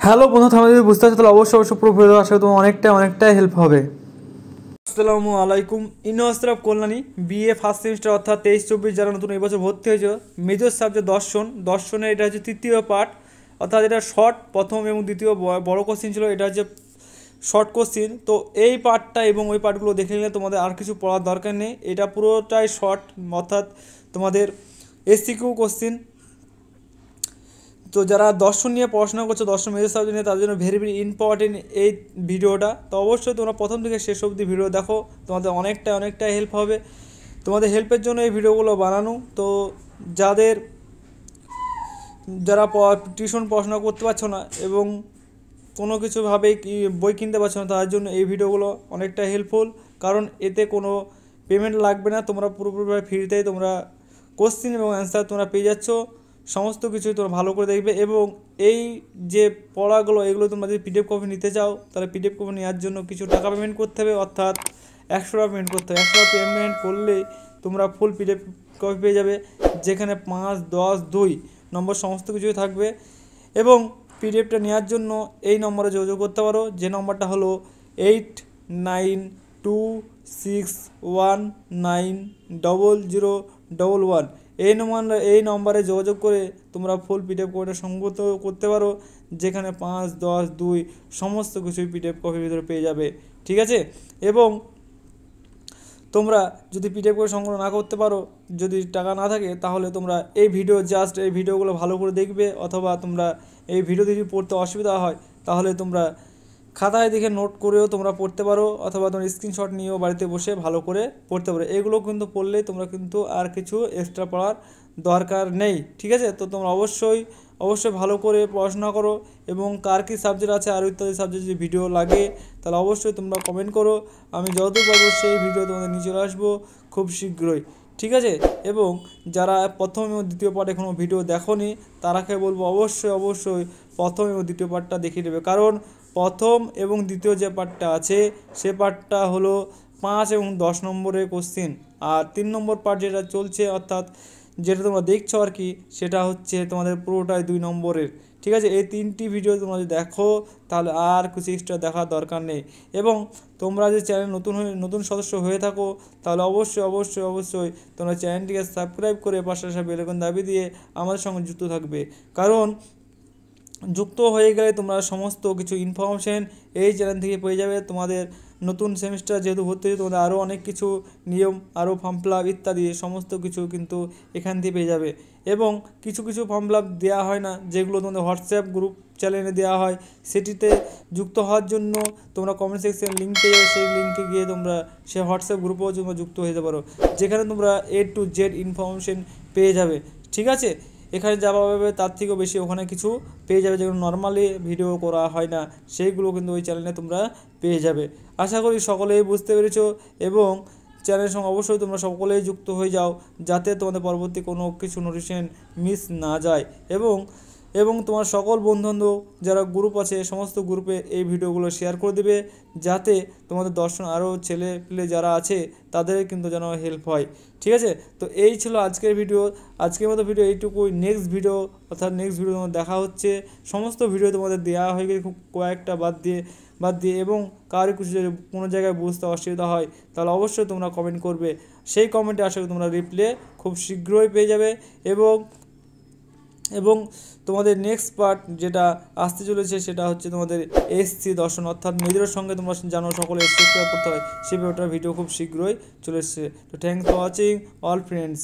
Hello বন্ধু, তোমরা যদি বুঝতে পারছো তাহলে অবশ্যই পুরো ভিডিও আসলে তোমার অনেকটাই হেল্প হবে। আসসালামু আলাইকুম। University of Kalyani BA first semester অর্থাৎ 23-24 যারা নতুন এই বছর ভর্তি হয়েছে, মেজর সাবজেক্ট দর্শনের এটা হচ্ছে তৃতীয় পার্ট, অর্থাৎ এটা শর্ট প্রথম এবং দ্বিতীয় বড় কোশ্চিন ছিল, এটা হচ্ছে শর্ট কোশ্চিন। তো এই পার্টটা এবং ওই পার্টগুলো দেখে নিলে তোমাদের আর কিছু পড়ার দরকার নেই, এটা পুরোটাই শর্ট, অর্থাৎ তোমাদের এসসিকিউ কোশ্চিন। তো যারা দর্শন নিয়ে পড়াশোনা করছো, দর্শন মেজর সাবজেক্ট নিয়ে, তাদের জন্য ভেরি ইম্পর্টেন্ট এই ভিডিওটা। তো অবশ্যই তোমরা প্রথম থেকে শেষ অবধি ভিডিও দেখো, তোমাদের অনেকটাই হেল্প হবে। তোমাদের হেল্পের জন্য এই ভিডিওগুলো বানানো। তো যারা টিউশন পড়াশোনা করতে পারছো না এবং কোনো কিছুভাবেই বই কিনতে পারছো না, তার জন্য এই ভিডিওগুলো অনেকটা হেল্পফুল, কারণ এতে কোনো পেমেন্ট লাগবে না, তোমরা পুরোপুরিভাবে ফ্রিতেই তোমরা কোশ্চিন এবং অ্যান্সার তোমরা পেয়ে যাচ্ছ। সমস্ত কিছুই তোমরা ভালো করে দেখবে এবং এই যে পড়াগুলো এগুলো তোমরা যদি পিডিএফ কপি নিতে চাও, তাহলে পিডিএফ কপি নেওয়ার জন্য কিছু টাকা পেমেন্ট করতে হবে, অর্থাৎ 100 টাকা পেমেন্ট করতে হবে। 100 টাকা পেমেন্ট করলে তোমরা ফুল পিডিএফ কপি পেয়ে যাবে, যেখানে 5, 10, 2 নম্বর সমস্ত কিছুই থাকবে। এবং পিডিএফটা নেওয়ার জন্য এই নম্বরে যোগাযোগ করতে পারো, যে নম্বরটা হলো 8926190011। এই নম্বরে যোগাযোগ করে তোমরা ফুল পিডিএফ কপিটা সংগত করতে পারো, যেখানে 5, 10, 2 সমস্ত কিছুই পিডিএফ কপির ভিতরে পেয়ে যাবে, ঠিক আছে। এবং তোমরা যদি পিডিএফ করে সংগ্রহ না করতে পারো, যদি টাকা না থাকে, তাহলে তোমরা এই ভিডিওগুলো ভালো করে দেখবে, অথবা তোমরা এই ভিডিও যদি পড়তে অসুবিধা হয়, তাহলে তোমরা খাতায় দেখে নোট করেও তোমরা পড়তে পারো, অথবা তোমরা স্ক্রিনশট নিয়েও বাড়িতে বসে ভালো করে পড়তে পারো। এগুলো কিন্তু পড়লেই তোমরা কিন্তু আর কিছু এক্সট্রা পড়ার দরকার নেই, ঠিক আছে। তো তোমরা অবশ্যই ভালো করে পড়াশোনা করো, এবং কার কী সাবজেক্ট আছে আর ইত্যাদি সাবজেক্ট যদি ভিডিও লাগে, তাহলে অবশ্যই তোমরা কমেন্ট করো, আমি যতদূর পারবো সেই ভিডিও তোমাদের নিয়ে চলে আসবো খুব শীঘ্রই, ঠিক আছে। এবং যারা প্রথম এবং দ্বিতীয় পার্ট এখনও ভিডিও দেখোনি, তারাকে বলবো অবশ্যই প্রথম এবং দ্বিতীয় পার্টটা দেখিয়ে দেবে, কারণ প্রথম এবং দ্বিতীয় যে পার্টটা আছে সে পার্টটা হলো 5 এবং 10 নম্বরের কোশ্চিন, আর 3 নম্বর পার্ট যেটা চলছে, অর্থাৎ যেটা তোমরা দেখছো আর কি, সেটা হচ্ছে তোমাদের পুরোটাই 2 নম্বরের, ঠিক আছে। এই 3টি ভিডিও তোমরা যদি দেখো, তাহলে আর কিছু এক্সট্রা দেখার দরকার নেই। এবং তোমরা যে চ্যানেল নতুন সদস্য হয়ে থাকো, তাহলে অবশ্যই তোমরা চ্যানেলটিকে সাবস্ক্রাইব করে পাশে বেল আইকন দাবি দিয়ে আমাদের সঙ্গে যুক্ত থাকবে, কারণ যুক্ত হয়ে গেলে তোমরা সমস্ত কিছু ইনফরমেশন এই চ্যানেল থেকে পেয়ে যাবে। তোমাদের নতুন সেমিস্টার যেহেতু ভর্তি হয়েছে, তোমাদের আরও অনেক কিছু নিয়ম, আরও ফর্ম ফিল আপ ইত্যাদি সমস্ত কিছু কিন্তু এখান থেকে পেয়ে যাবে। এবং কিছু ফর্ম ফিল আপ দেওয়া হয় না, যেগুলো তোমাদের হোয়াটসঅ্যাপ গ্রুপ চ্যানেলে দেওয়া হয়, সেটিতে যুক্ত হওয়ার জন্য তোমরা কমেন্ট সেকশন লিঙ্ক পেয়ে সেই লিঙ্কে গিয়ে তোমরা সেই হোয়াটসঅ্যাপ গ্রুপেও তোমরা যুক্ত হয়ে যেতে পারো, যেখানে তোমরা A to Z ইনফরমেশন পেয়ে যাবে, ঠিক আছে। এখানে যা পাবে তার থেকেও বেশি ওখানে কিছু পেয়ে যাবে, যেগুলো নর্মালি ভিডিও করা হয় না, সেইগুলো কিন্তু ওই চ্যানেলে তোমরা পেয়ে যাবে। আশা করি সকলেই বুঝতে পেরেছো, এবং চ্যানেলের সঙ্গে অবশ্যই তোমরা সকলেই যুক্ত হয়ে যাও, যাতে তোমাদের পরবর্তী কোনো কিছু নোটিফিকেশন মিস না যায়। এবং তোমার সকল বন্ধুবান্ধব যারা গ্রুপ আছে, সমস্ত গ্রুপে এই ভিডিওগুলো শেয়ার করে দেবে, যাতে তোমাদের দর্শন আরও ছেলে পেলে যারা আছে তাদের কিন্তু যেন হেল্প হয়, ঠিক আছে। তো এই ছিল আজকের মতো ভিডিও এইটুকুই। নেক্সট ভিডিও তোমাদের দেখা হচ্ছে। সমস্ত ভিডিও তোমাদের দেওয়া হয়ে গেছে, খুব কয়েকটা বাদ দিয়ে এবং কারো কিছু যদি কোনো জায়গায় বুঝতে অসুবিধা হয়, তাহলে অবশ্যই তোমরা কমেন্ট করবে, সেই কমেন্টে আশা করি তোমরা রিপ্লাই খুব শীঘ্রই পেয়ে যাবে। এবং তোমাদের নেক্সট পার্ট যেটা আসতে চলেছে, সেটা হচ্ছে তোমাদের এসসি দর্শন, অর্থাৎ মেজরের সঙ্গে তোমরা জানো সকলে এসসি করতে হয়, সেই ব্যাপারটার ভিডিও খুব শীঘ্রই চলে এসছে। তো thanks for watching all friends.